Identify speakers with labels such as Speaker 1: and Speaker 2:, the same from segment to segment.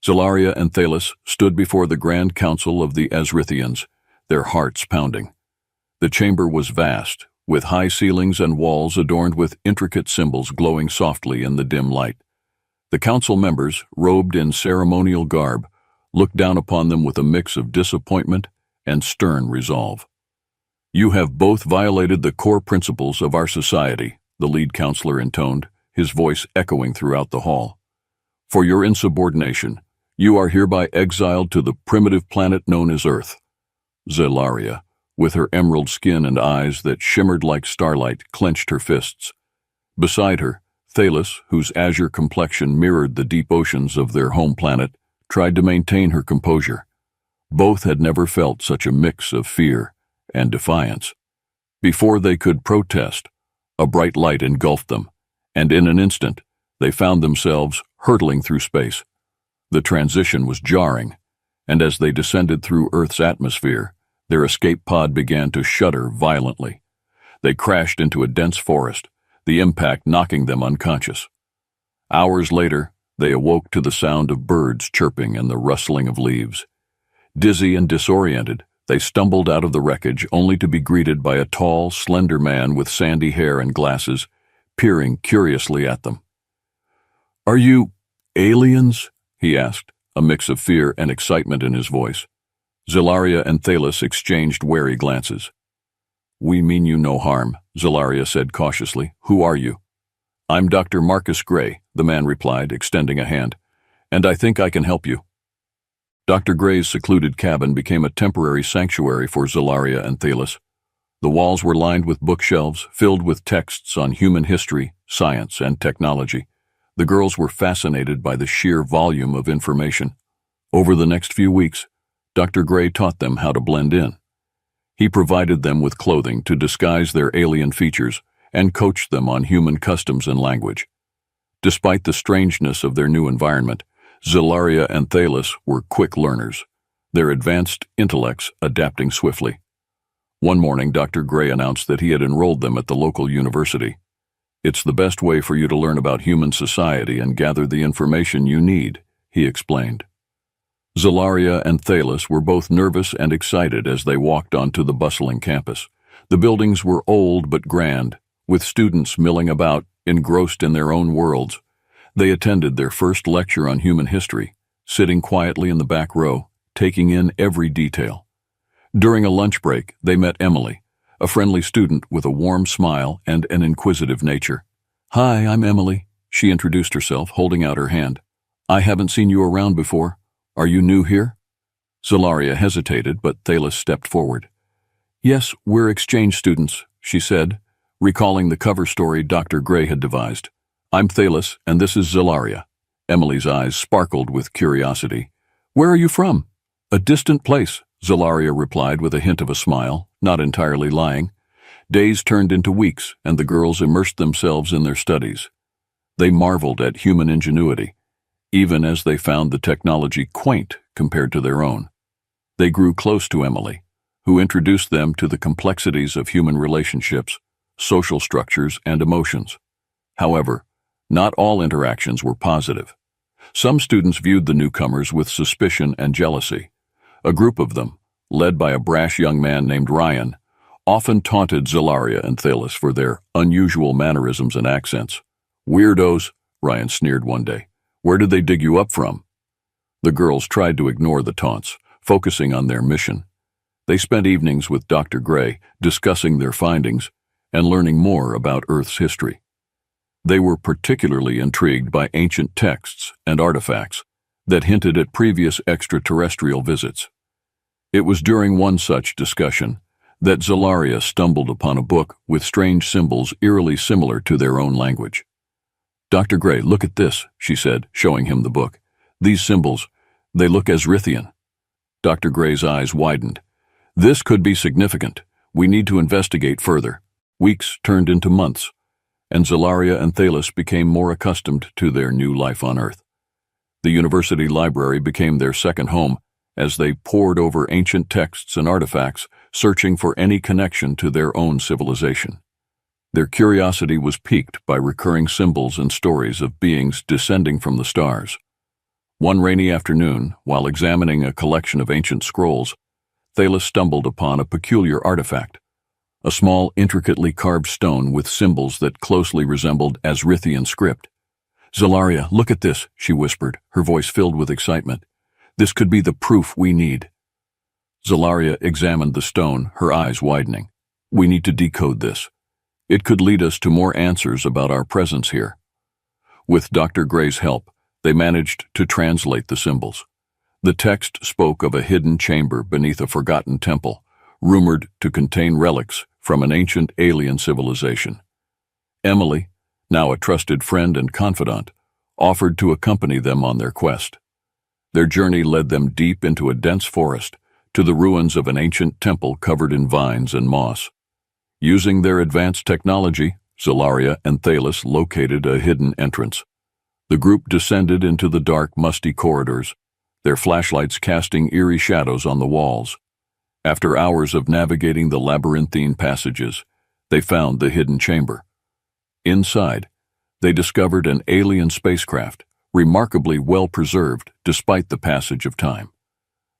Speaker 1: Zelaria and Thalos stood before the Grand Council of the Azrithians, their hearts pounding. The chamber was vast, with high ceilings and walls adorned with intricate symbols glowing softly in the dim light. The council members, robed in ceremonial garb, looked down upon them with a mix of disappointment and stern resolve. "You have both violated the core principles of our society," the lead counselor intoned, his voice echoing throughout the hall. "For your insubordination, you are hereby exiled to the primitive planet known as Earth." Zelaria, with her emerald skin and eyes that shimmered like starlight, clenched her fists. Beside her, Thalos, whose azure complexion mirrored the deep oceans of their home planet, tried to maintain her composure. Both had never felt such a mix of fear and defiance. Before they could protest, a bright light engulfed them, and in an instant, they found themselves hurtling through space. The transition was jarring, and as they descended through Earth's atmosphere, their escape pod began to shudder violently. They crashed into a dense forest, the impact knocking them unconscious. Hours later, they awoke to the sound of birds chirping and the rustling of leaves. Dizzy and disoriented, they stumbled out of the wreckage only to be greeted by a tall, slender man with sandy hair and glasses, peering curiously at them. "Are you aliens?" he asked, a mix of fear and excitement in his voice. Zelaria and Thalos exchanged wary glances. "We mean you no harm," Zelaria said cautiously. "Who are you?" "I'm Dr. Marcus Gray," the man replied, extending a hand, "and I think I can help you." Dr. Gray's secluded cabin became a temporary sanctuary for Zelaria and Thalos. The walls were lined with bookshelves filled with texts on human history, science, and technology. The girls were fascinated by the sheer volume of information. Over the next few weeks, Dr. Gray taught them how to blend in. He provided them with clothing to disguise their alien features and coached them on human customs and language. Despite the strangeness of their new environment, Zelaria and Thalos were quick learners, their advanced intellects adapting swiftly. One morning, Dr. Gray announced that he had enrolled them at the local university. "It's the best way for you to learn about human society and gather the information you need," he explained. Zelaria and Thalos were both nervous and excited as they walked onto the bustling campus. The buildings were old but grand, with students milling about, engrossed in their own worlds. They attended their first lecture on human history, sitting quietly in the back row, taking in every detail. During a lunch break, they met Emily, a friendly student with a warm smile and an inquisitive nature. "Hi, I'm Emily," she introduced herself, holding out her hand. "I haven't seen you around before. Are you new here?" Zelaria hesitated, but Thalos stepped forward. "Yes, we're exchange students," she said, recalling the cover story Dr. Gray had devised. "I'm Thalos, and this is Zelaria." Emily's eyes sparkled with curiosity. "Where are you from?" "A distant place," Zelaria replied with a hint of a smile, not entirely lying. Days turned into weeks, and the girls immersed themselves in their studies. They marveled at human ingenuity, even as they found the technology quaint compared to their own. They grew close to Emily, who introduced them to the complexities of human relationships, social structures, and emotions. However, not all interactions were positive. Some students viewed the newcomers with suspicion and jealousy. A group of them, led by a brash young man named Ryan, often taunted Zelaria and Thalos for their unusual mannerisms and accents. "Weirdos," Ryan sneered one day. "Where did they dig you up from?" The girls tried to ignore the taunts, focusing on their mission. They spent evenings with Dr. Gray, discussing their findings and learning more about Earth's history. They were particularly intrigued by ancient texts and artifacts that hinted at previous extraterrestrial visits. It was during one such discussion that Zelaria stumbled upon a book with strange symbols eerily similar to their own language. "Dr. Gray, look at this," she said, showing him the book. "These symbols, they look Azrithian." Dr. Gray's eyes widened. "This could be significant. We need to investigate further." Weeks turned into months, and Zelaria and Thalos became more accustomed to their new life on Earth. The university library became their second home as they pored over ancient texts and artifacts, searching for any connection to their own civilization. Their curiosity was piqued by recurring symbols and stories of beings descending from the stars. One rainy afternoon, while examining a collection of ancient scrolls, Thalos stumbled upon a peculiar artifact, a small, intricately carved stone with symbols that closely resembled Asrithian script. "Zelaria, look at this," she whispered, her voice filled with excitement. "This could be the proof we need." Zelaria examined the stone, her eyes widening. "We need to decode this. It could lead us to more answers about our presence here." With Dr. Gray's help, they managed to translate the symbols. The text spoke of a hidden chamber beneath a forgotten temple, rumored to contain relics from an ancient alien civilization. Emily, now a trusted friend and confidant, offered to accompany them on their quest. Their journey led them deep into a dense forest, to the ruins of an ancient temple covered in vines and moss. Using their advanced technology, Zelaria and Thalos located a hidden entrance. The group descended into the dark, musty corridors, their flashlights casting eerie shadows on the walls. After hours of navigating the labyrinthine passages, they found the hidden chamber. Inside, they discovered an alien spacecraft, remarkably well preserved despite the passage of time.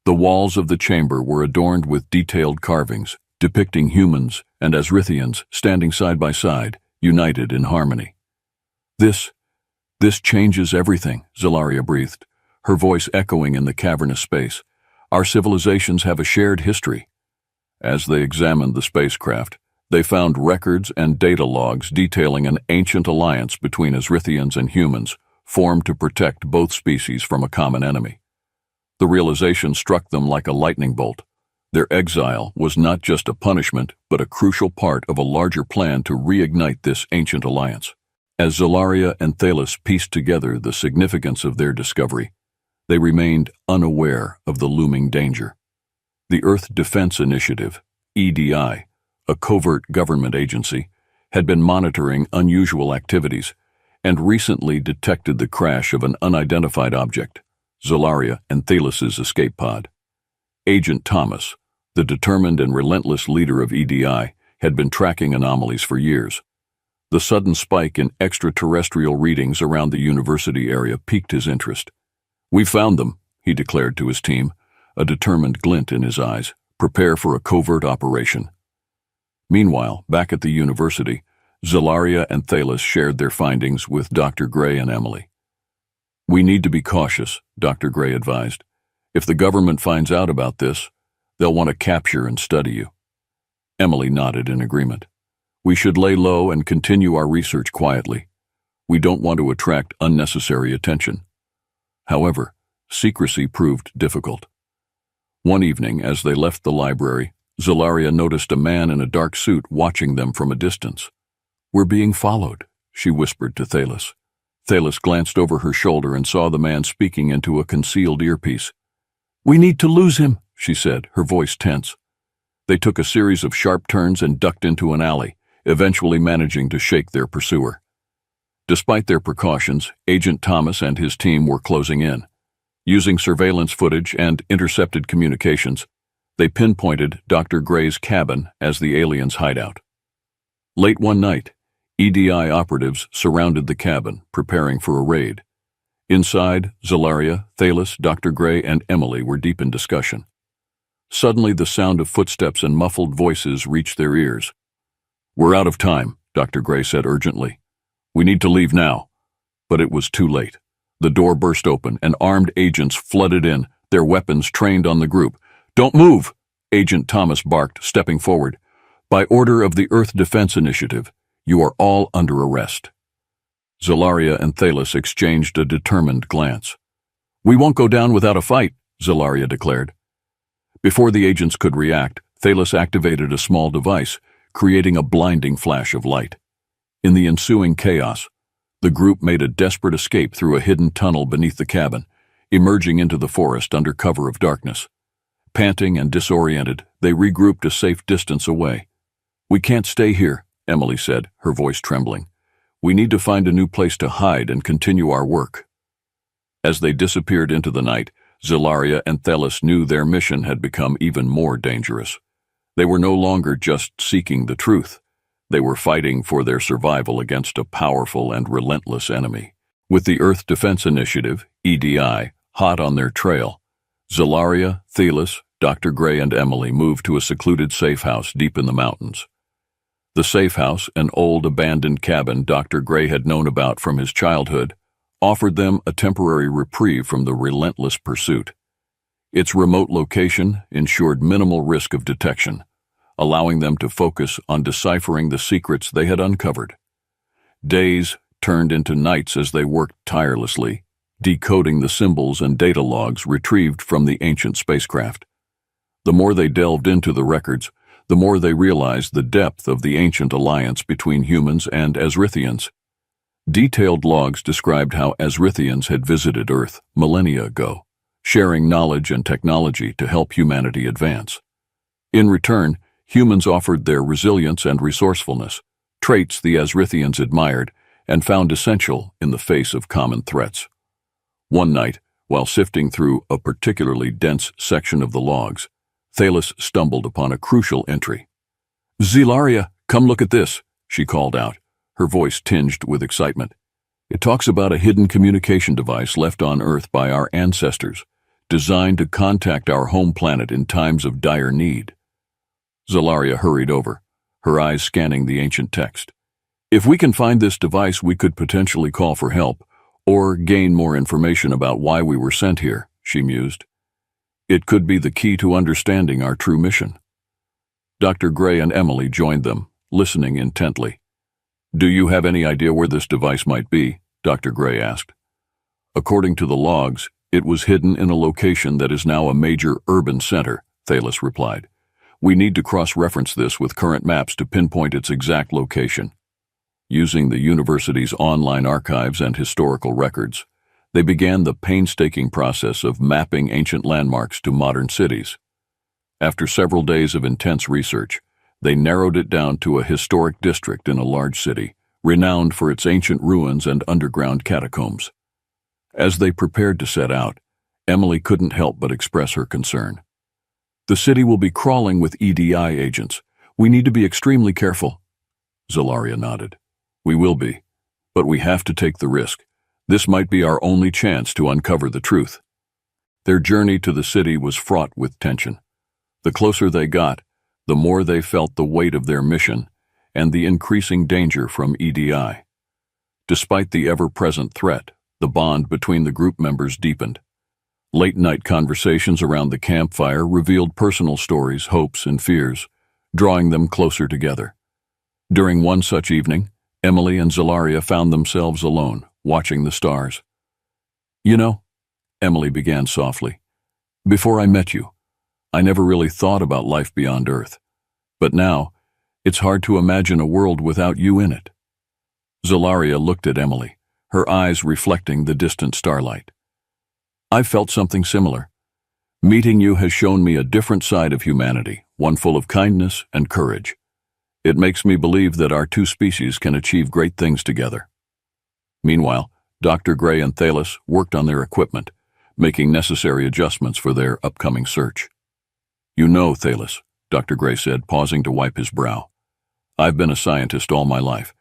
Speaker 1: The walls of the chamber were adorned with detailed carvings, depicting humans and Asrithians standing side by side, united in harmony. This changes everything," Zelaria breathed, her voice echoing in the cavernous space. "Our civilizations have a shared history." As they examined the spacecraft, they found records and data logs detailing an ancient alliance between Asrithians and humans, formed to protect both species from a common enemy. The realization struck them like a lightning bolt. Their exile was not just a punishment, but a crucial part of a larger plan to reignite this ancient alliance. As Zelaria and Thalos pieced together the significance of their discovery, they remained unaware of the looming danger. The Earth Defense Initiative, EDI, a covert government agency, had been monitoring unusual activities and recently detected the crash of an unidentified object, Zelaria and Thalos's escape pod. Agent Thomas, the determined and relentless leader of EDI, had been tracking anomalies for years. The sudden spike in extraterrestrial readings around the university area piqued his interest. "We found them," he declared to his team, a determined glint in his eyes. "Prepare for a covert operation." Meanwhile, back at the university, Zelaria and Thalos shared their findings with Dr. Gray and Emily. "We need to be cautious," Dr. Gray advised. "If the government finds out about this, they'll want to capture and study you." Emily nodded in agreement. "We should lay low and continue our research quietly. We don't want to attract unnecessary attention." However, secrecy proved difficult. One evening, as they left the library, Zelaria noticed a man in a dark suit watching them from a distance. "We're being followed," she whispered to Thalos. Thalos glanced over her shoulder and saw the man speaking into a concealed earpiece. "We need to lose him," she said, her voice tense. They took a series of sharp turns and ducked into an alley, eventually managing to shake their pursuer. Despite their precautions, Agent Thomas and his team were closing in. Using surveillance footage and intercepted communications, they pinpointed Dr. Gray's cabin as the aliens' hideout. Late one night, EDI operatives surrounded the cabin, preparing for a raid. Inside, Zelaria, Thalos, Dr. Gray, and Emily were deep in discussion. Suddenly, the sound of footsteps and muffled voices reached their ears. "We're out of time," Dr. Gray said urgently. "We need to leave now." But it was too late. The door burst open, and armed agents flooded in, their weapons trained on the group. "Don't move!" Agent Thomas barked, stepping forward. "By order of the Earth Defense Initiative, you are all under arrest." Zelaria and Thalos exchanged a determined glance. "We won't go down without a fight," Zelaria declared. Before the agents could react, Thalos activated a small device, creating a blinding flash of light. In the ensuing chaos, the group made a desperate escape through a hidden tunnel beneath the cabin, emerging into the forest under cover of darkness. Panting and disoriented, they regrouped a safe distance away. "We can't stay here," Emily said, her voice trembling. "We need to find a new place to hide and continue our work." As they disappeared into the night, Zelaria and Thalos knew their mission had become even more dangerous. They were no longer just seeking the truth. They were fighting for their survival against a powerful and relentless enemy. With the Earth Defense Initiative, EDI, hot on their trail, Zalaria, Thelis, Dr. Gray, and Emily moved to a secluded safe house deep in the mountains. The safe house, an old abandoned cabin Dr. Gray had known about from his childhood, offered them a temporary reprieve from the relentless pursuit. Its remote location ensured minimal risk of detection, allowing them to focus on deciphering the secrets they had uncovered. Days turned into nights as they worked tirelessly, decoding the symbols and data logs retrieved from the ancient spacecraft. The more they delved into the records, the more they realized the depth of the ancient alliance between humans and Azrithians. Detailed logs described how Azrithians had visited Earth millennia ago, sharing knowledge and technology to help humanity advance. In return, humans offered their resilience and resourcefulness, traits the Azrithians admired and found essential in the face of common threats. One night, while sifting through a particularly dense section of the logs, Thalis stumbled upon a crucial entry. "Zalaria, come look at this," she called out, her voice tinged with excitement. "It talks about a hidden communication device left on Earth by our ancestors, designed to contact our home planet in times of dire need." Zalaria hurried over, her eyes scanning the ancient text. "If we can find this device, we could potentially call for help, or gain more information about why we were sent here," she mused. "It could be the key to understanding our true mission." Dr. Gray and Emily joined them, listening intently. "Do you have any idea where this device might be?" Dr. Gray asked. "According to the logs, it was hidden in a location that is now a major urban center," Thalis replied. "We need to cross-reference this with current maps to pinpoint its exact location." Using the university's online archives and historical records, they began the painstaking process of mapping ancient landmarks to modern cities. After several days of intense research, they narrowed it down to a historic district in a large city, renowned for its ancient ruins and underground catacombs. As they prepared to set out, Emily couldn't help but express her concern. "The city will be crawling with EDI agents. We need to be extremely careful." Zalaria nodded. "We will be, but we have to take the risk. This might be our only chance to uncover the truth." Their journey to the city was fraught with tension. The closer they got, the more they felt the weight of their mission and the increasing danger from EDI. Despite the ever-present threat, the bond between the group members deepened. Late-night conversations around the campfire revealed personal stories, hopes, and fears, drawing them closer together. During one such evening, Emily and Zalaria found themselves alone, watching the stars. "You know," Emily began softly, "before I met you, I never really thought about life beyond Earth. But now, it's hard to imagine a world without you in it." Zalaria looked at Emily, her eyes reflecting the distant starlight. "I've felt something similar. Meeting you has shown me a different side of humanity, one full of kindness and courage. It makes me believe that our two species can achieve great things together." Meanwhile, Dr. Gray and Thalis worked on their equipment, making necessary adjustments for their upcoming search. "You know, Thalis," Dr. Gray said, pausing to wipe his brow, "I've been a scientist all my life,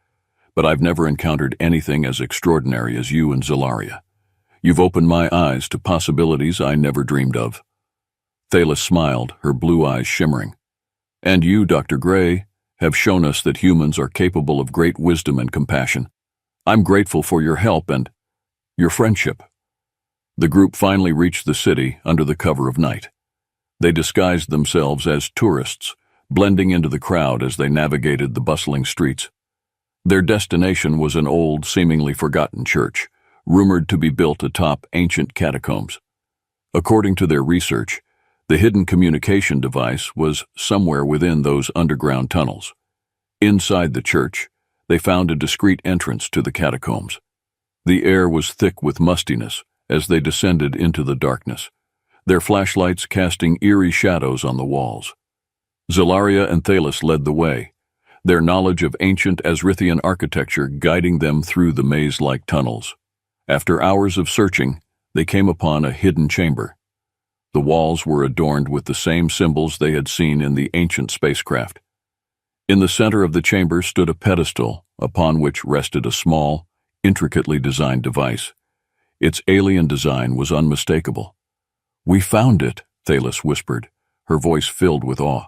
Speaker 1: but I've never encountered anything as extraordinary as you and Zalaria. You've opened my eyes to possibilities I never dreamed of." Thalis smiled, her blue eyes shimmering. "And you, Dr. Gray, have shown us that humans are capable of great wisdom and compassion. I'm grateful for your help and your friendship." The group finally reached the city under the cover of night. They disguised themselves as tourists, blending into the crowd as they navigated the bustling streets. Their destination was an old, seemingly forgotten church, rumored to be built atop ancient catacombs. According to their research, the hidden communication device was somewhere within those underground tunnels. Inside the church, they found a discreet entrance to the catacombs. The air was thick with mustiness as they descended into the darkness, their flashlights casting eerie shadows on the walls. Zalaria and Thalis led the way, their knowledge of ancient Azrithian architecture guiding them through the maze-like tunnels. After hours of searching, they came upon a hidden chamber. The walls were adorned with the same symbols they had seen in the ancient spacecraft. In the center of the chamber stood a pedestal upon which rested a small, intricately designed device. Its alien design was unmistakable. "We found it," Thalos whispered, her voice filled with awe.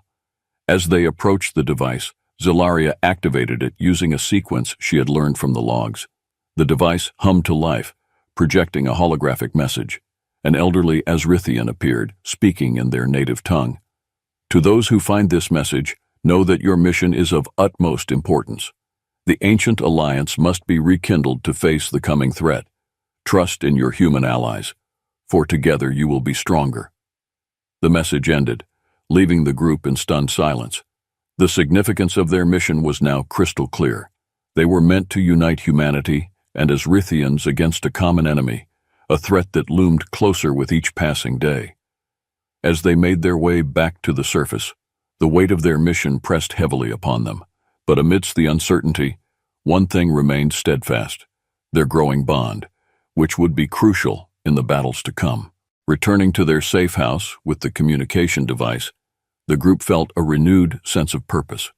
Speaker 1: As they approached the device, Zelaria activated it using a sequence she had learned from the logs. The device hummed to life, projecting a holographic message. An elderly Azrithian appeared, speaking in their native tongue. "To those who find this message, know that your mission is of utmost importance. The ancient alliance must be rekindled to face the coming threat. Trust in your human allies, for together you will be stronger." The message ended, leaving the group in stunned silence. The significance of their mission was now crystal clear. They were meant to unite humanity and Azrithians against a common enemy, a threat that loomed closer with each passing day. As they made their way back to the surface, the weight of their mission pressed heavily upon them. But amidst the uncertainty, one thing remained steadfast: their growing bond, which would be crucial in the battles to come. Returning to their safe house with the communication device, the group felt a renewed sense of purpose.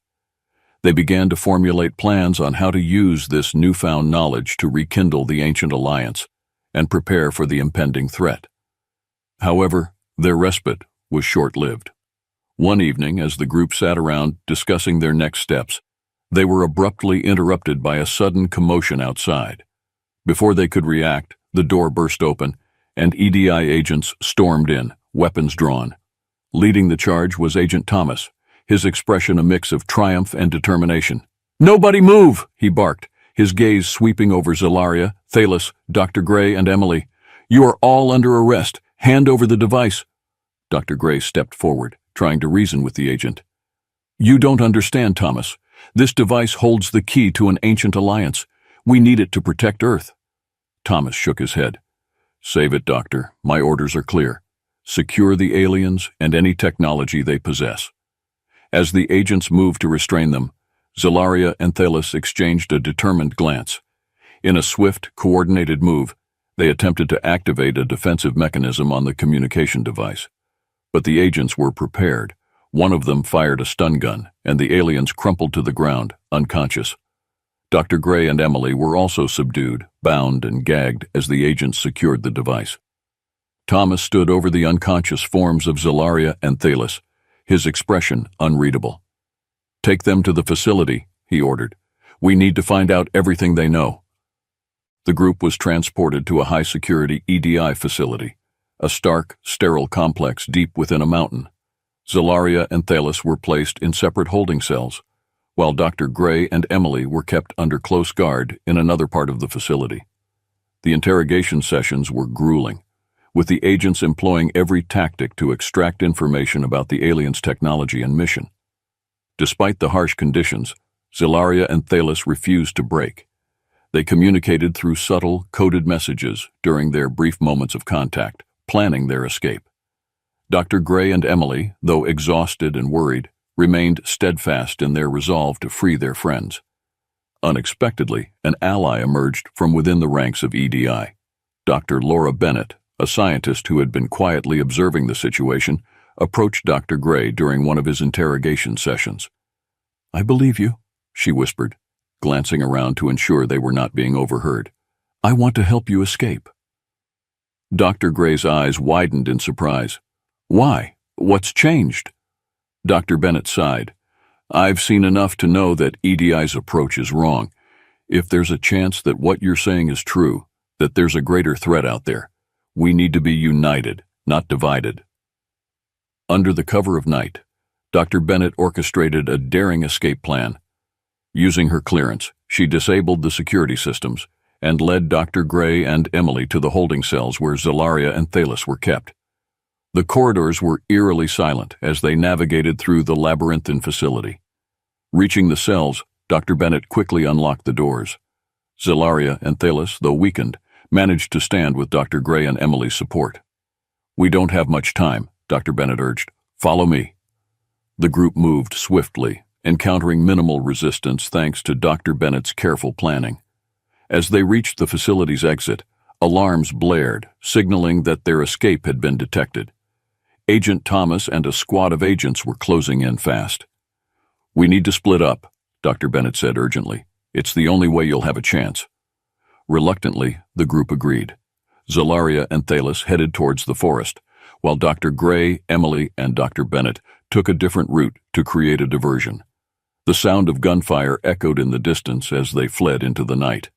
Speaker 1: They began to formulate plans on how to use this newfound knowledge to rekindle the ancient alliance and prepare for the impending threat. However, their respite was short-lived. One evening, as the group sat around discussing their next steps, they were abruptly interrupted by a sudden commotion outside. Before they could react, the door burst open, and EDI agents stormed in, weapons drawn. Leading the charge was Agent Thomas, his expression a mix of triumph and determination. "Nobody move!" he barked, his gaze sweeping over Zelaria, Thalos, Dr. Gray, and Emily. "You are all under arrest. Hand over the device." Dr. Gray stepped forward, trying to reason with the agent. "You don't understand, Thomas. This device holds the key to an ancient alliance. We need it to protect Earth." Thomas shook his head. "Save it, Doctor. My orders are clear. Secure the aliens and any technology they possess." As the agents moved to restrain them, Zelaria and Thalos exchanged a determined glance. In a swift, coordinated move, they attempted to activate a defensive mechanism on the communication device. But the agents were prepared. One of them fired a stun gun, and the aliens crumpled to the ground, unconscious. Dr. Gray and Emily were also subdued, bound and gagged as the agents secured the device. Thomas stood over the unconscious forms of Zelaria and Thalos, his expression unreadable. "Take them to the facility," he ordered. "We need to find out everything they know." The group was transported to a high-security EDI facility, a stark, sterile complex deep within a mountain. Zelaria and Thalos were placed in separate holding cells, while Dr. Gray and Emily were kept under close guard in another part of the facility. The interrogation sessions were grueling, with the agents employing every tactic to extract information about the aliens' technology and mission. Despite the harsh conditions, Zelaria and Thalos refused to break. They communicated through subtle, coded messages during their brief moments of contact, planning their escape. Dr. Gray and Emily, though exhausted and worried, remained steadfast in their resolve to free their friends. Unexpectedly, an ally emerged from within the ranks of EDI. Dr. Laura Bennett, a scientist who had been quietly observing the situation, approached Dr. Gray during one of his interrogation sessions. "I believe you," she whispered, glancing around to ensure they were not being overheard. "I want to help you escape." Dr. Gray's eyes widened in surprise. "Why? What's changed?" Dr. Bennett sighed. "I've seen enough to know that EDI's approach is wrong. If there's a chance that what you're saying is true, that there's a greater threat out there, we need to be united, not divided." Under the cover of night, Dr. Bennett orchestrated a daring escape plan. Using her clearance, she disabled the security systems and led Dr. Gray and Emily to the holding cells where Zelaria and Thalos were kept. The corridors were eerily silent as they navigated through the labyrinthine facility. Reaching the cells, Dr. Bennett quickly unlocked the doors. Zelaria and Thalos, though weakened, managed to stand with Dr. Gray and Emily's support. "We don't have much time," Dr. Bennett urged. "Follow me." The group moved swiftly, encountering minimal resistance thanks to Dr. Bennett's careful planning. As they reached the facility's exit, alarms blared, signaling that their escape had been detected. Agent Thomas and a squad of agents were closing in fast. "We need to split up," Dr. Bennett said urgently. "It's the only way you'll have a chance." Reluctantly, the group agreed. Zalaria and Thalos headed towards the forest, while Dr. Gray, Emily, and Dr. Bennett took a different route to create a diversion. The sound of gunfire echoed in the distance as they fled into the night.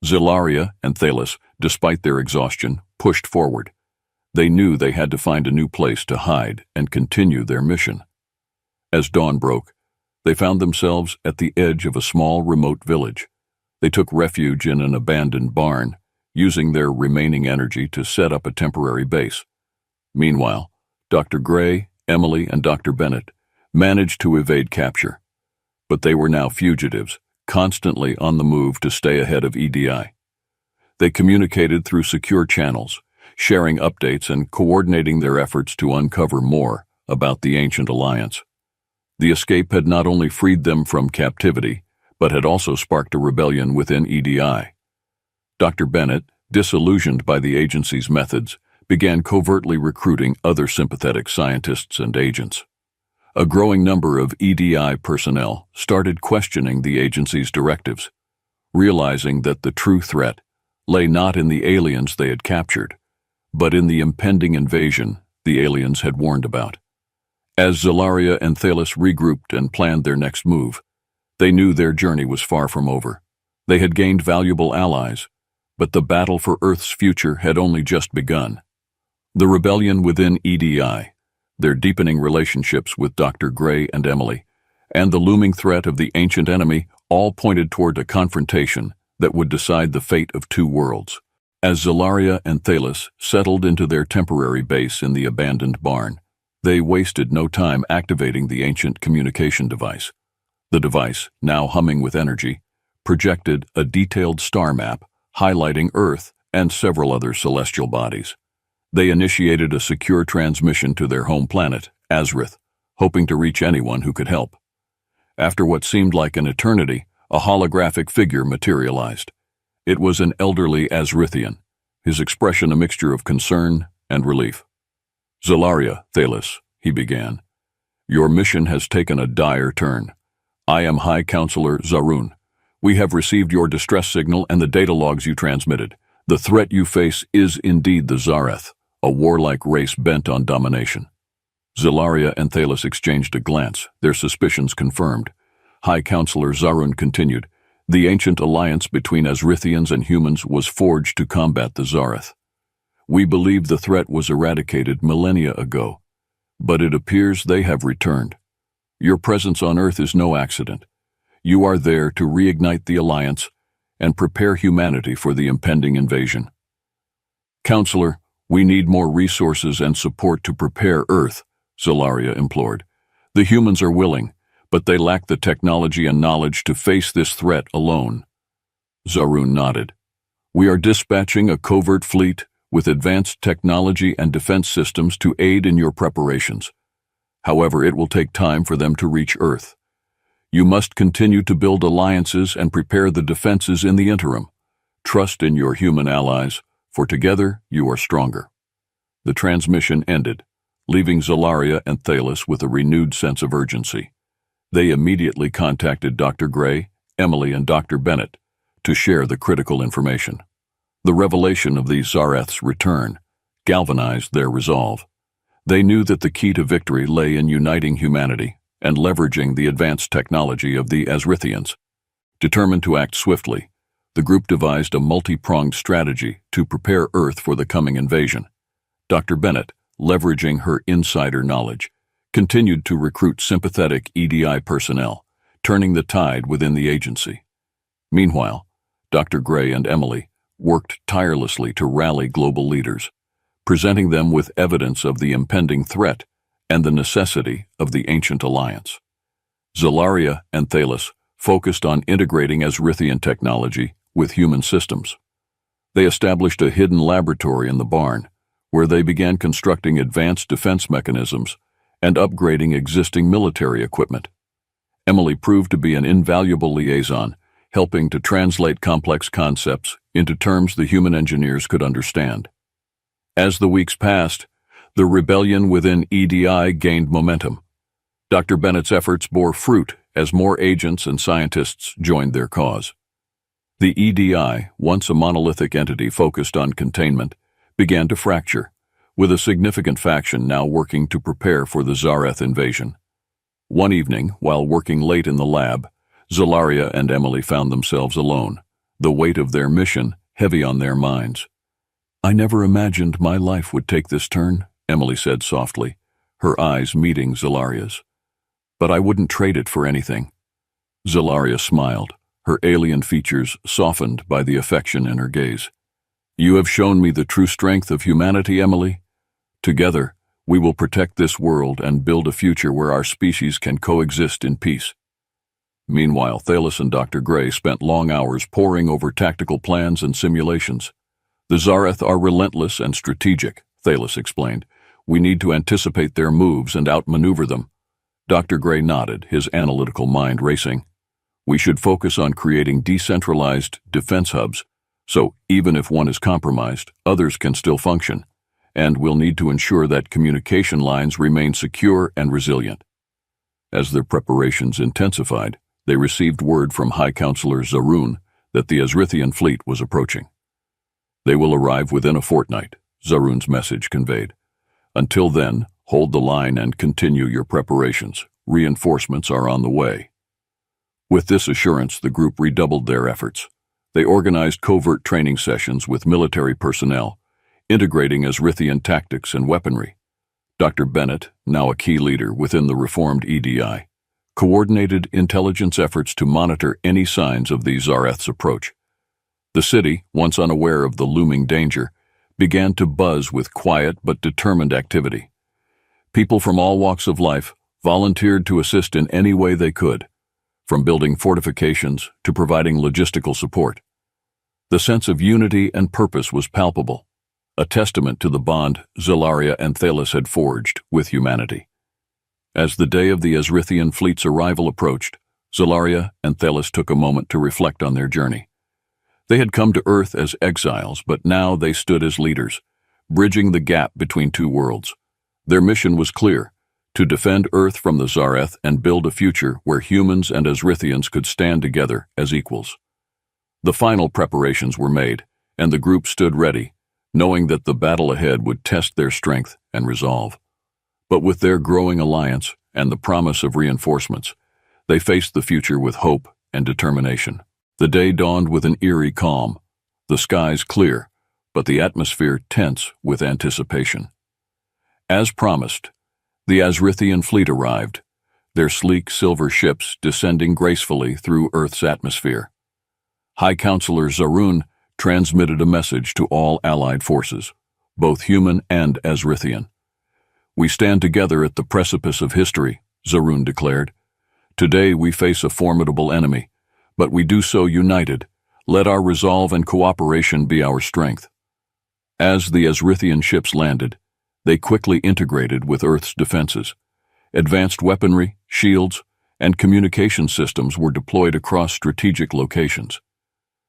Speaker 1: Zalaria and Thalos, despite their exhaustion, pushed forward. They knew they had to find a new place to hide and continue their mission. As dawn broke, they found themselves at the edge of a small, remote village. They took refuge in an abandoned barn, using their remaining energy to set up a temporary base. Meanwhile, Dr. Gray, Emily, and Dr. Bennett managed to evade capture. But they were now fugitives, constantly on the move to stay ahead of EDI. They communicated through secure channels, sharing updates and coordinating their efforts to uncover more about the Ancient Alliance. The escape had not only freed them from captivity, but had also sparked a rebellion within EDI. Dr. Bennett, disillusioned by the agency's methods, began covertly recruiting other sympathetic scientists and agents. A growing number of EDI personnel started questioning the agency's directives, realizing that the true threat lay not in the aliens they had captured, but in the impending invasion the aliens had warned about. As Zalaria and Thalos regrouped and planned their next move, they knew their journey was far from over. They had gained valuable allies, but the battle for Earth's future had only just begun. The rebellion within EDI, their deepening relationships with Dr. Gray and Emily, and the looming threat of the ancient enemy all pointed toward a confrontation that would decide the fate of two worlds. As Zalaria and Thalos settled into their temporary base in the abandoned barn, they wasted no time activating the ancient communication device. The device, now humming with energy, projected a detailed star map highlighting Earth and several other celestial bodies. They initiated a secure transmission to their home planet, Azrith, hoping to reach anyone who could help. After what seemed like an eternity, a holographic figure materialized. It was an elderly Azrithian, his expression a mixture of concern and relief. "Zalaria, Thalos," he began, "your mission has taken a dire turn. I am High Counselor Zarun. We have received your distress signal and the data logs you transmitted. The threat you face is indeed the Zareth, a warlike race bent on domination." Zalaria and Thalos exchanged a glance, their suspicions confirmed. High Counselor Zarun continued, "The ancient alliance between Azrithians and humans was forged to combat the Zareth. We believed the threat was eradicated millennia ago, but it appears they have returned. Your presence on Earth is no accident. You are there to reignite the alliance and prepare humanity for the impending invasion. Counselor, we need more resources and support to prepare Earth," Zalaria implored. "The humans are willing, but they lack the technology and knowledge to face this threat alone." Zarun nodded. "We are dispatching a covert fleet with advanced technology and defense systems to aid in your preparations. However, it will take time for them to reach Earth. You must continue to build alliances and prepare the defenses in the interim. Trust in your human allies, for together you are stronger." The transmission ended, leaving Zalaria and Thalos with a renewed sense of urgency. They immediately contacted Dr. Gray, Emily, and Dr. Bennett to share the critical information. The revelation of the Zareth's return galvanized their resolve. They knew that the key to victory lay in uniting humanity and leveraging the advanced technology of the Azrithians. Determined to act swiftly, the group devised a multi-pronged strategy to prepare Earth for the coming invasion. Dr. Bennett, leveraging her insider knowledge, continued to recruit sympathetic EDI personnel, turning the tide within the agency. Meanwhile, Dr. Gray and Emily worked tirelessly to rally global leaders, presenting them with evidence of the impending threat and the necessity of the ancient alliance. Zalaria and Thalos focused on integrating Azrithian technology with human systems. They established a hidden laboratory in the barn, where they began constructing advanced defense mechanisms and upgrading existing military equipment. Emily proved to be an invaluable liaison, helping to translate complex concepts into terms the human engineers could understand. As the weeks passed, the rebellion within EDI gained momentum. Dr. Bennett's efforts bore fruit as more agents and scientists joined their cause. The EDI, once a monolithic entity focused on containment, began to fracture, with a significant faction now working to prepare for the Zareth invasion. One evening, while working late in the lab, Zalaria and Emily found themselves alone, the weight of their mission heavy on their minds. "I never imagined my life would take this turn," Emily said softly, her eyes meeting Zalaria's. "But I wouldn't trade it for anything." Zalaria smiled, her alien features softened by the affection in her gaze. "You have shown me the true strength of humanity, Emily. Together, we will protect this world and build a future where our species can coexist in peace." Meanwhile, Thalos and Dr. Gray spent long hours poring over tactical plans and simulations. "The Zareth are relentless and strategic," Thalos explained. "We need to anticipate their moves and outmaneuver them." Dr. Gray nodded, his analytical mind racing. "We should focus on creating decentralized defense hubs, so even if one is compromised, others can still function. And we'll need to ensure that communication lines remain secure and resilient." As their preparations intensified, they received word from High Counselor Zaroon that the Azrithian fleet was approaching. "They will arrive within a fortnight," Zaroon's message conveyed. "Until then, hold the line and continue your preparations. Reinforcements are on the way." With this assurance, the group redoubled their efforts. They organized covert training sessions with military personnel, integrating Azrithian tactics and weaponry. Dr. Bennett, now a key leader within the reformed EDI, coordinated intelligence efforts to monitor any signs of the Zareth's approach. The city, once unaware of the looming danger, began to buzz with quiet but determined activity. People from all walks of life volunteered to assist in any way they could, from building fortifications to providing logistical support. The sense of unity and purpose was palpable, a testament to the bond Zalaria and Thalos had forged with humanity. As the day of the Azrithian fleet's arrival approached, Zalaria and Thalos took a moment to reflect on their journey. They had come to Earth as exiles, but now they stood as leaders, bridging the gap between two worlds. Their mission was clear: to defend Earth from the Zareth and build a future where humans and Azrithians could stand together as equals. The final preparations were made, and the group stood ready, knowing that the battle ahead would test their strength and resolve. But with their growing alliance and the promise of reinforcements, they faced the future with hope and determination. The day dawned with an eerie calm, the skies clear, but the atmosphere tense with anticipation. As promised, the Azrithian fleet arrived, their sleek silver ships descending gracefully through Earth's atmosphere. High Counselor Zaroon transmitted a message to all allied forces, both human and Azrithian. "We stand together at the precipice of history," Zaroon declared. "Today we face a formidable enemy, but we do so united. Let our resolve and cooperation be our strength." As the Azrithian ships landed, they quickly integrated with Earth's defenses. Advanced weaponry, shields, and communication systems were deployed across strategic locations.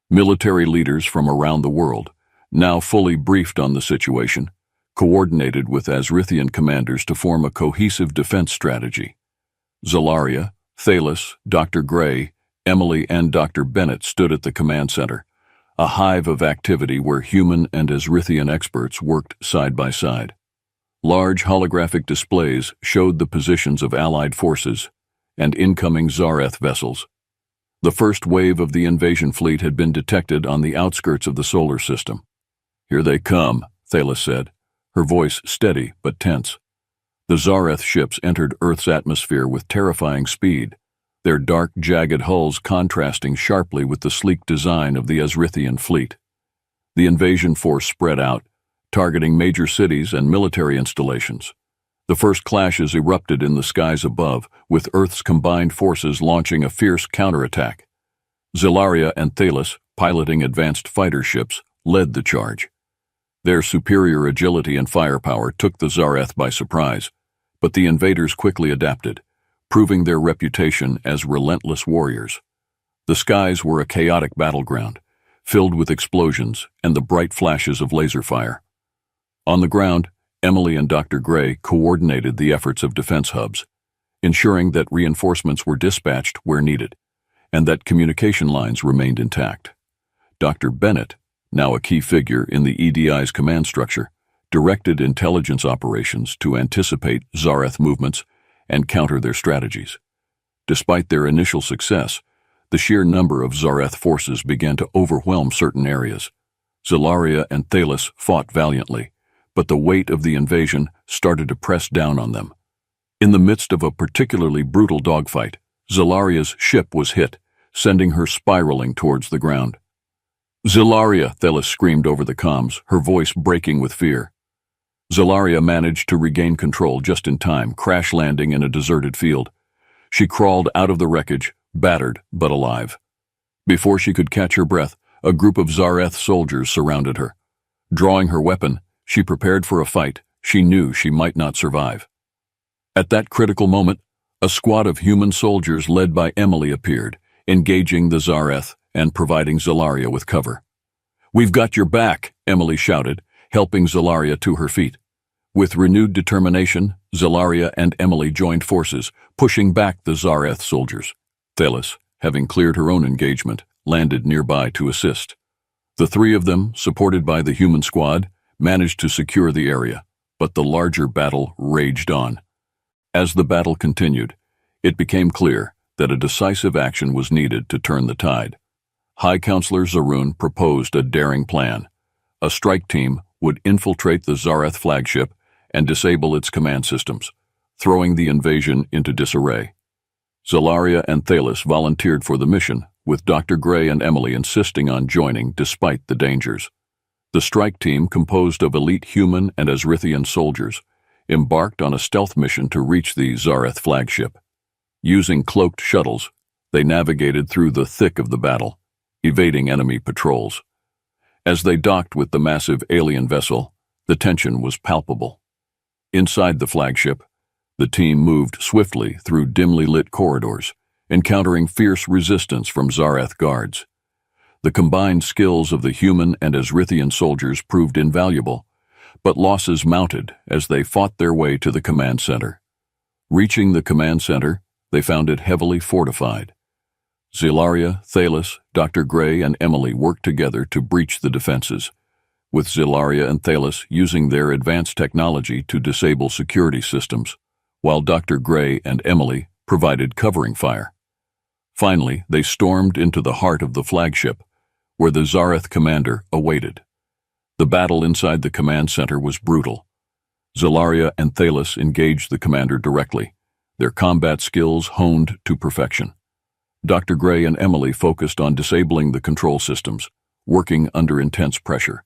Speaker 1: Military leaders from around the world, now fully briefed on the situation, coordinated with Azrithian commanders to form a cohesive defense strategy. Zalaria, Thalos, Dr. Gray, Emily, and Dr. Bennett stood at the command center, a hive of activity where human and Azrithian experts worked side by side. Large holographic displays showed the positions of Allied forces and incoming Zareth vessels. The first wave of the invasion fleet had been detected on the outskirts of the solar system. "Here they come," Thalos said, her voice steady but tense. The Zareth ships entered Earth's atmosphere with terrifying speed, their dark, jagged hulls contrasting sharply with the sleek design of the Azrithian fleet. The invasion force spread out, targeting major cities and military installations. The first clashes erupted in the skies above, with Earth's combined forces launching a fierce counterattack. Zalaria and Thalos, piloting advanced fighter ships, led the charge. Their superior agility and firepower took the Zareth by surprise, but the invaders quickly adapted, proving their reputation as relentless warriors. The skies were a chaotic battleground, filled with explosions and the bright flashes of laser fire. On the ground, Emily and Dr. Gray coordinated the efforts of defense hubs, ensuring that reinforcements were dispatched where needed, and that communication lines remained intact. Dr. Bennett, now a key figure in the EDI's command structure, directed intelligence operations to anticipate Zareth movements and counter their strategies. Despite their initial success, the sheer number of Zareth forces began to overwhelm certain areas. Zelaria and Thalos fought valiantly, but the weight of the invasion started to press down on them. In the midst of a particularly brutal dogfight, Zelaria's ship was hit, sending her spiraling towards the ground. "Zelaria!" Thalos screamed over the comms, her voice breaking with fear. Zelaria managed to regain control just in time, crash landing in a deserted field. She crawled out of the wreckage, battered but alive. Before she could catch her breath, a group of Zareth soldiers surrounded her. Drawing her weapon, she prepared for a fight she knew she might not survive. At that critical moment, a squad of human soldiers led by Emily appeared, engaging the Zareth and providing Zelaria with cover. "We've got your back," Emily shouted, helping Zelaria to her feet. With renewed determination, Zelaria and Emily joined forces, pushing back the Zareth soldiers. Thalos, having cleared her own engagement, landed nearby to assist. The three of them, supported by the human squad, managed to secure the area, but the larger battle raged on. As the battle continued, it became clear that a decisive action was needed to turn the tide. High Counselor Zaroon proposed a daring plan. A strike team would infiltrate the Zareth flagship and disable its command systems, throwing the invasion into disarray. Zelaria and Thalos volunteered for the mission, with Dr. Gray and Emily insisting on joining despite the dangers. The strike team, composed of elite human and Azrithian soldiers, embarked on a stealth mission to reach the Zareth flagship. Using cloaked shuttles, they navigated through the thick of the battle, evading enemy patrols. As they docked with the massive alien vessel, the tension was palpable. Inside the flagship, the team moved swiftly through dimly lit corridors, encountering fierce resistance from Zareth guards. The combined skills of the human and Azrithian soldiers proved invaluable, but losses mounted as they fought their way to the command center. Reaching the command center, they found it heavily fortified. Zelaria, Thalos, Dr. Gray, and Emily worked together to breach the defenses, with Zelaria and Thalos using their advanced technology to disable security systems, while Dr. Gray and Emily provided covering fire. Finally, they stormed into the heart of the flagship, where the Zareth commander awaited. The battle inside the command center was brutal. Zelaria and Thalos engaged the commander directly, their combat skills honed to perfection. Dr. Gray and Emily focused on disabling the control systems, working under intense pressure.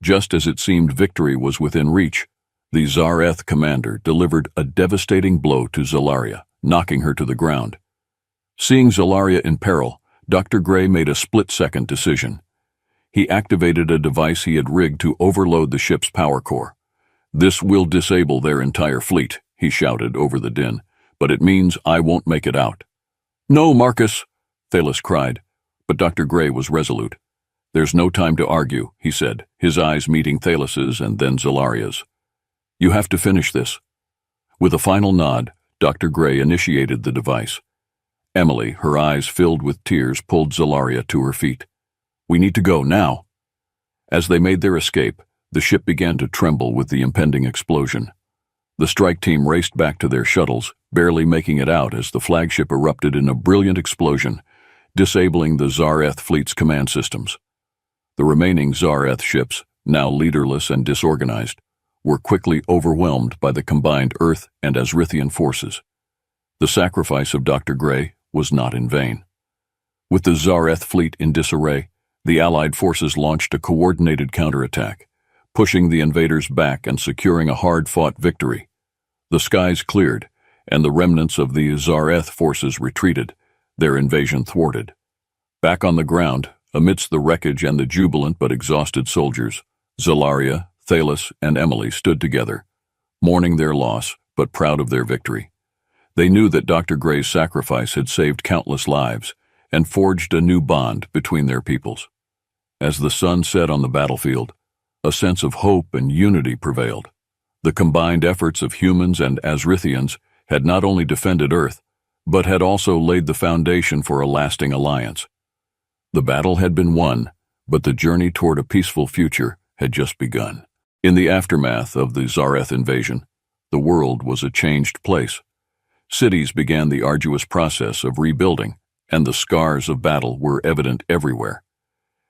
Speaker 1: Just as it seemed victory was within reach, the Zareth commander delivered a devastating blow to Zelaria, knocking her to the ground. Seeing Zelaria in peril, Dr. Gray made a split-second decision. He activated a device he had rigged to overload the ship's power core. "This will disable their entire fleet," he shouted over the din, "but it means I won't make it out." "No, Marcus," Thalos cried, but Dr. Gray was resolute. "There's no time to argue," he said, his eyes meeting Thalos's and then Zelaria's. "You have to finish this." With a final nod, Dr. Gray initiated the device. Emily, her eyes filled with tears, pulled Zelaria to her feet. "We need to go now." As they made their escape, the ship began to tremble with the impending explosion. The strike team raced back to their shuttles, barely making it out as the flagship erupted in a brilliant explosion, disabling the Zareth fleet's command systems. The remaining Zareth ships, now leaderless and disorganized, were quickly overwhelmed by the combined Earth and Azrithian forces. The sacrifice of Dr. Gray was not in vain. With the Zareth fleet in disarray, the Allied forces launched a coordinated counterattack, pushing the invaders back and securing a hard-fought victory. The skies cleared, and the remnants of the Zareth forces retreated, their invasion thwarted. Back on the ground, amidst the wreckage and the jubilant but exhausted soldiers, Zelaria, Thalos, and Emily stood together, mourning their loss but proud of their victory. They knew that Dr. Gray's sacrifice had saved countless lives and forged a new bond between their peoples. As the sun set on the battlefield, a sense of hope and unity prevailed. The combined efforts of humans and Azrithians had not only defended Earth, but had also laid the foundation for a lasting alliance. The battle had been won, but the journey toward a peaceful future had just begun. In the aftermath of the Zareth invasion, the world was a changed place. Cities began the arduous process of rebuilding, and the scars of battle were evident everywhere.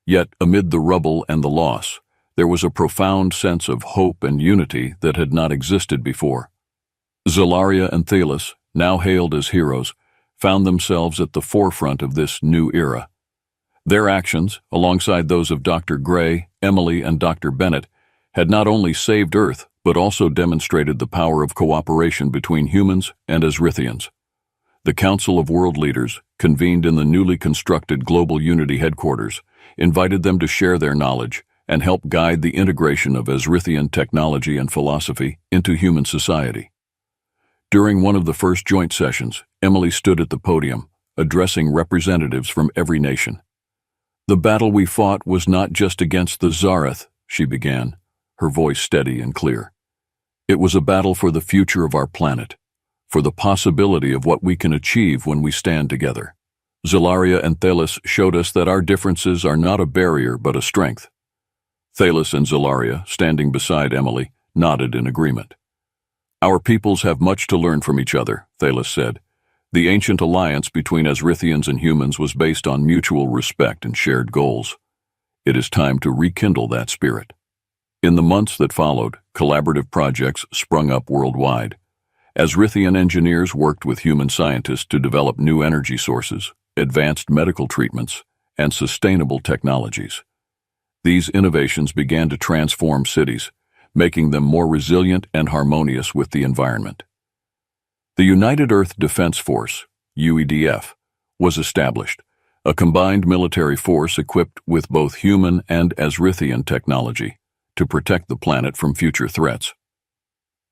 Speaker 1: Yet, amid the rubble and the loss, there was a profound sense of hope and unity that had not existed before. Zalaria and Thalos, now hailed as heroes, found themselves at the forefront of this new era. Their actions, alongside those of Dr. Gray, Emily, and Dr. Bennett, had not only saved Earth, but also demonstrated the power of cooperation between humans and Azrithians. The Council of World Leaders, convened in the newly constructed Global Unity headquarters, invited them to share their knowledge and help guide the integration of Azrithian technology and philosophy into human society. During one of the first joint sessions, Emily stood at the podium, addressing representatives from every nation. "The battle we fought was not just against the Zareth," she began, her voice steady and clear. "It was a battle for the future of our planet, for the possibility of what we can achieve when we stand together." Zalaria and Thalos showed us that our differences are not a barrier but a strength. Thalos and Zalaria, standing beside Emily, nodded in agreement. "Our peoples have much to learn from each other," Thalos said. "The ancient alliance between Azrithians and humans was based on mutual respect and shared goals. It is time to rekindle that spirit." In the months that followed, collaborative projects sprung up worldwide. Azrithian engineers worked with human scientists to develop new energy sources, advanced medical treatments, and sustainable technologies. These innovations began to transform cities, making them more resilient and harmonious with the environment. The United Earth Defense Force, UEDF, was established, a combined military force equipped with both human and Azrithian technology to protect the planet from future threats.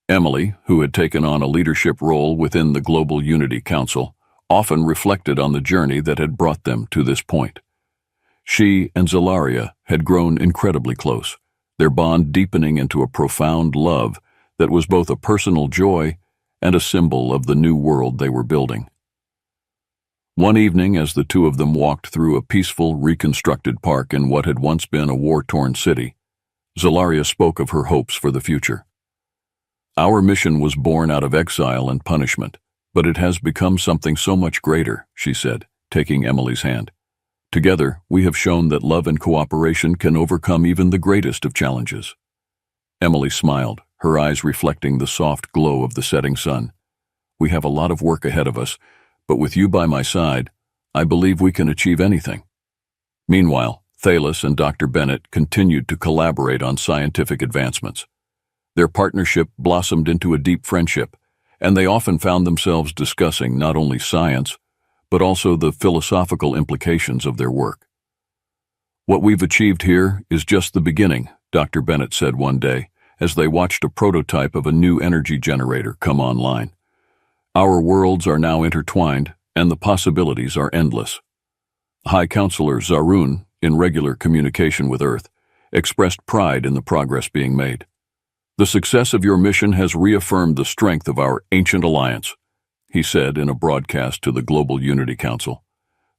Speaker 1: Emily, who had taken on a leadership role within the Global Unity Council, often reflected on the journey that had brought them to this point. She and Zalaria had grown incredibly close, their bond deepening into a profound love that was both a personal joy and a symbol of the new world they were building. One evening, as the two of them walked through a peaceful, reconstructed park in what had once been a war-torn city, Zalaria spoke of her hopes for the future. "Our mission was born out of exile and punishment, but it has become something so much greater," she said, taking Emily's hand. "Together, we have shown that love and cooperation can overcome even the greatest of challenges." Emily smiled, her eyes reflecting the soft glow of the setting sun. "We have a lot of work ahead of us, but with you by my side, I believe we can achieve anything." Meanwhile, Thalos and Dr. Bennett continued to collaborate on scientific advancements. Their partnership blossomed into a deep friendship, and they often found themselves discussing not only science, but also the philosophical implications of their work. "What we've achieved here is just the beginning," Dr. Bennett said one day, as they watched a prototype of a new energy generator come online. "Our worlds are now intertwined, and the possibilities are endless." High Counselor Zarun, in regular communication with Earth, expressed pride in the progress being made. "The success of your mission has reaffirmed the strength of our ancient alliance," he said in a broadcast to the Global Unity Council.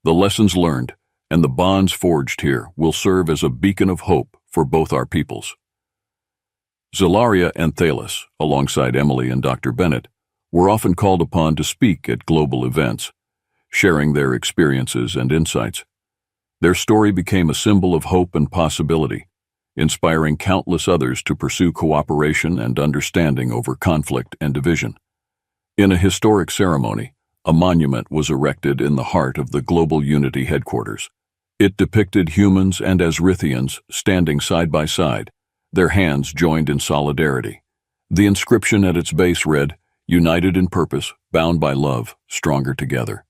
Speaker 1: "The lessons learned and the bonds forged here will serve as a beacon of hope for both our peoples." Zalaria and Thalos, alongside Emily and Dr. Bennett, were often called upon to speak at global events, sharing their experiences and insights. Their story became a symbol of hope and possibility, inspiring countless others to pursue cooperation and understanding over conflict and division. In a historic ceremony, a monument was erected in the heart of the Global Unity headquarters. It depicted humans and Azrithians standing side by side, their hands joined in solidarity. The inscription at its base read, "United in purpose, bound by love, stronger together."